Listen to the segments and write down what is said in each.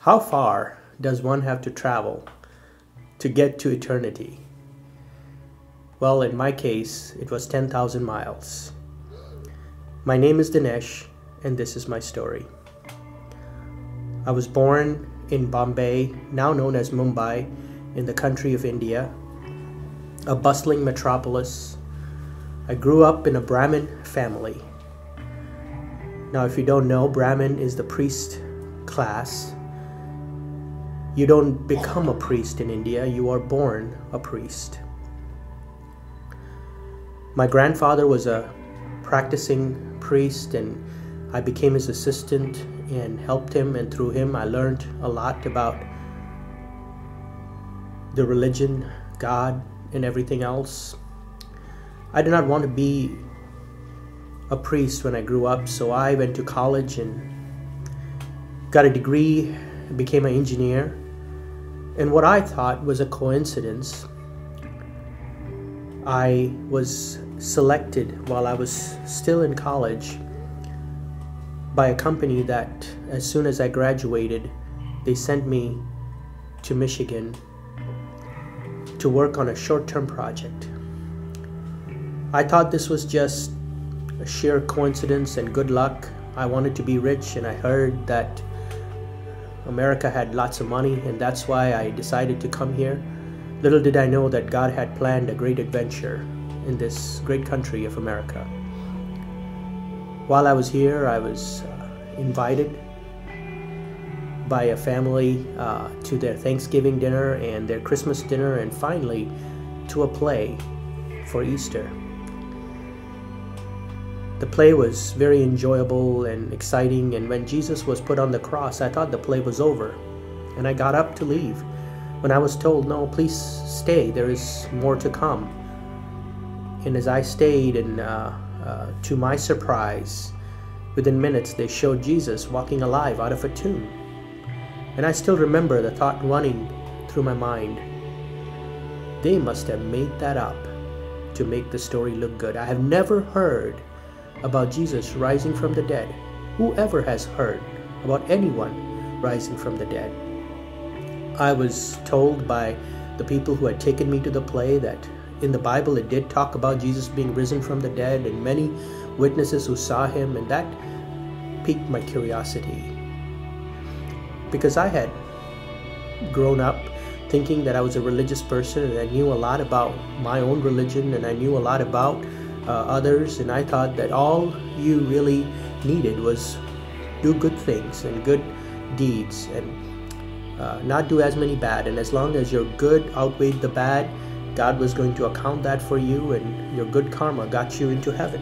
How far does one have to travel to get to eternity? Well, in my case, it was 10,000 miles. My name is Danesh, and this is my story. I was born in Bombay, now known as Mumbai, in the country of India, a bustling metropolis. I grew up in a Brahmin family. Now, if you don't know, Brahmin is the priest class. You don't become a priest in India, you are born a priest. My grandfather was a practicing priest, and I became his assistant and helped him, and through him I learned a lot about the religion, God, and everything else. I did not want to be a priest when I grew up, so I went to college and got a degree, became an engineer. And what I thought was a coincidence, I was selected while I was still in college by a company that, as soon as I graduated, they sent me to Michigan to work on a short-term project. I thought this was just a sheer coincidence and good luck. I wanted to be rich, and I heard that America had lots of money, and that's why I decided to come here. Little did I know that God had planned a great adventure in this great country of America. While I was here, I was invited by a family to their Thanksgiving dinner and their Christmas dinner, and finally to a play for Easter. The play was very enjoyable and exciting, and when Jesus was put on the cross, I thought the play was over, and I got up to leave when I was told, "No, please stay, there is more to come." And as I stayed, and to my surprise, within minutes they showed Jesus walking alive out of a tomb. And I still remember the thought running through my mind, they must have made that up to make the story look good. I have never heard about Jesus rising from the dead. Whoever has heard about anyone rising from the dead? I was told by the people who had taken me to the play that in the Bible it did talk about Jesus being risen from the dead, and many witnesses who saw him, and that piqued my curiosity. Because I had grown up thinking that I was a religious person, and I knew a lot about my own religion, and I knew a lot about others, and I thought that all you really needed was do good things and good deeds, and not do as many bad, and as long as your good outweighed the bad, God was going to account that for you, and your good karma got you into heaven.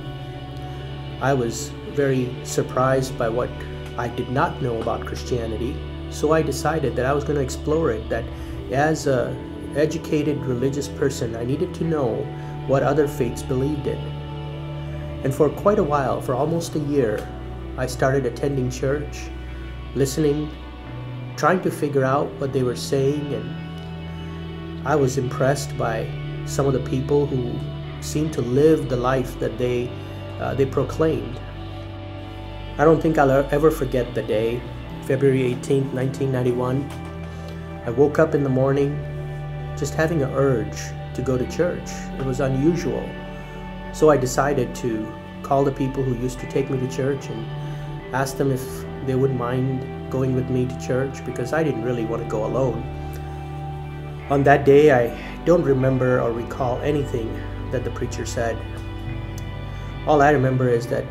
I was very surprised by what I did not know about Christianity, so I decided that I was going to explore it, that as an educated religious person, I needed to know what other faiths believed in. And for quite a while, for almost a year, I started attending church, listening, trying to figure out what they were saying, and I was impressed by some of the people who seemed to live the life that they proclaimed. I don't think I'll ever forget the day, February 18th, 1991. I woke up in the morning just having an urge to go to church. It was unusual. So I decided to call the people who used to take me to church and ask them if they wouldn't mind going with me to church, because I didn't really want to go alone. On that day, I don't remember or recall anything that the preacher said. All I remember is that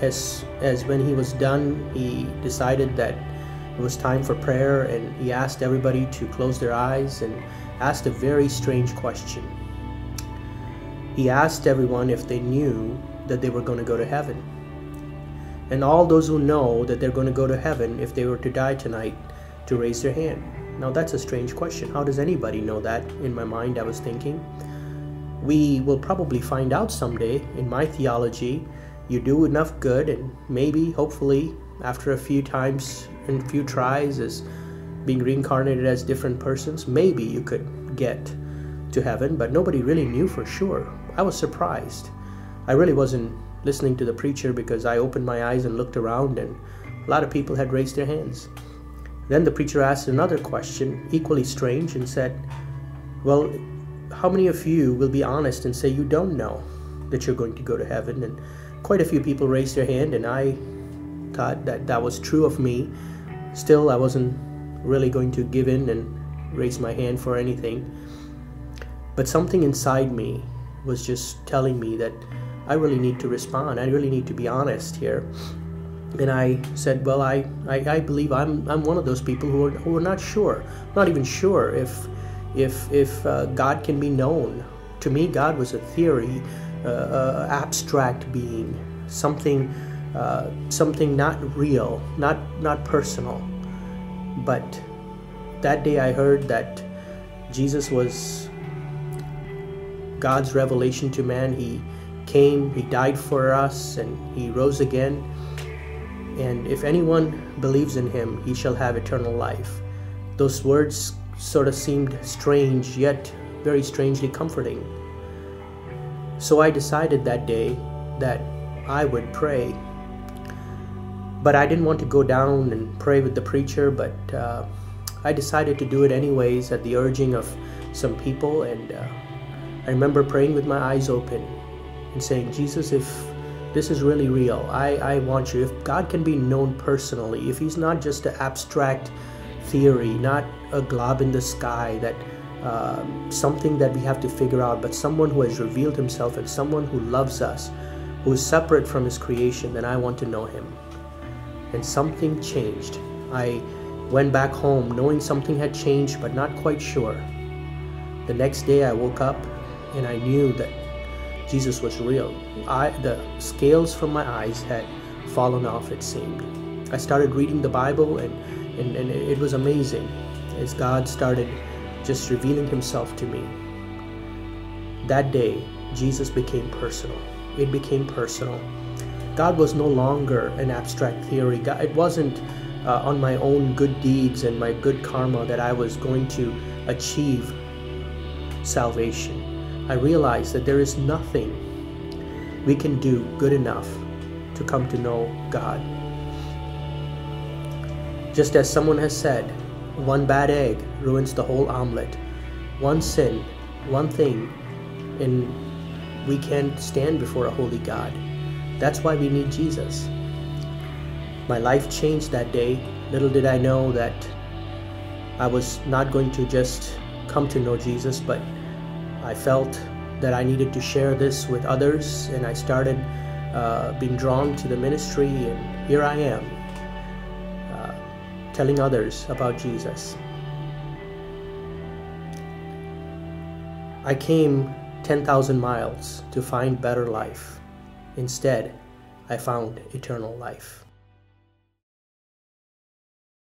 as when he was done, he decided that it was time for prayer, and he asked everybody to close their eyes and asked a very strange question. He asked everyone if they knew that they were going to go to heaven. And all those who know that they're going to go to heaven if they were to die tonight, to raise their hand. Now that's a strange question. How does anybody know that? In my mind, I was thinking, we will probably find out someday. In my theology, you do enough good, and maybe, hopefully, after a few times and a few tries as being reincarnated as different persons, maybe you could get to heaven, but nobody really knew for sure. I was surprised. I really wasn't listening to the preacher because I opened my eyes and looked around, and a lot of people had raised their hands. Then the preacher asked another question, equally strange, and said, well, how many of you will be honest and say you don't know that you're going to go to heaven? And quite a few people raised their hand, and I thought that that was true of me. Still, I wasn't really going to give in and raise my hand for anything. But something inside me was just telling me that I really need to respond. I really need to be honest here. And I said, well, I believe I'm one of those people who are not sure, not even sure if God can be known. To me, God was a theory, abstract being, something not real, not personal. But that day I heard that Jesus was God's revelation to man. He came, He died for us, and He rose again. And if anyone believes in Him, he shall have eternal life. Those words sort of seemed strange, yet very strangely comforting. So I decided that day that I would pray. But I didn't want to go down and pray with the preacher, but I decided to do it anyways at the urging of some people. And I remember praying with my eyes open and saying, Jesus, if this is really real, I want you. If God can be known personally, if He's not just an abstract theory, not a glob in the sky, that something that we have to figure out, but someone who has revealed Himself and someone who loves us, who is separate from His creation, then I want to know Him. And something changed. I went back home knowing something had changed, but not quite sure. The next day I woke up and I knew that Jesus was real. The scales from my eyes had fallen off, it seemed. I started reading the Bible, and it was amazing as God started just revealing Himself to me. That day, Jesus became personal. It became personal. God was no longer an abstract theory. It wasn't on my own good deeds and my good karma that I was going to achieve salvation. I realized that there is nothing we can do good enough to come to know God. Just as someone has said, one bad egg ruins the whole omelet. One sin, one thing, and we can't stand before a holy God. That's why we need Jesus. My life changed that day. Little did I know that I was not going to just come to know Jesus, but I felt that I needed to share this with others, and I started being drawn to the ministry, and here I am, telling others about Jesus. I came 10,000 miles to find better life. Instead, I found eternal life.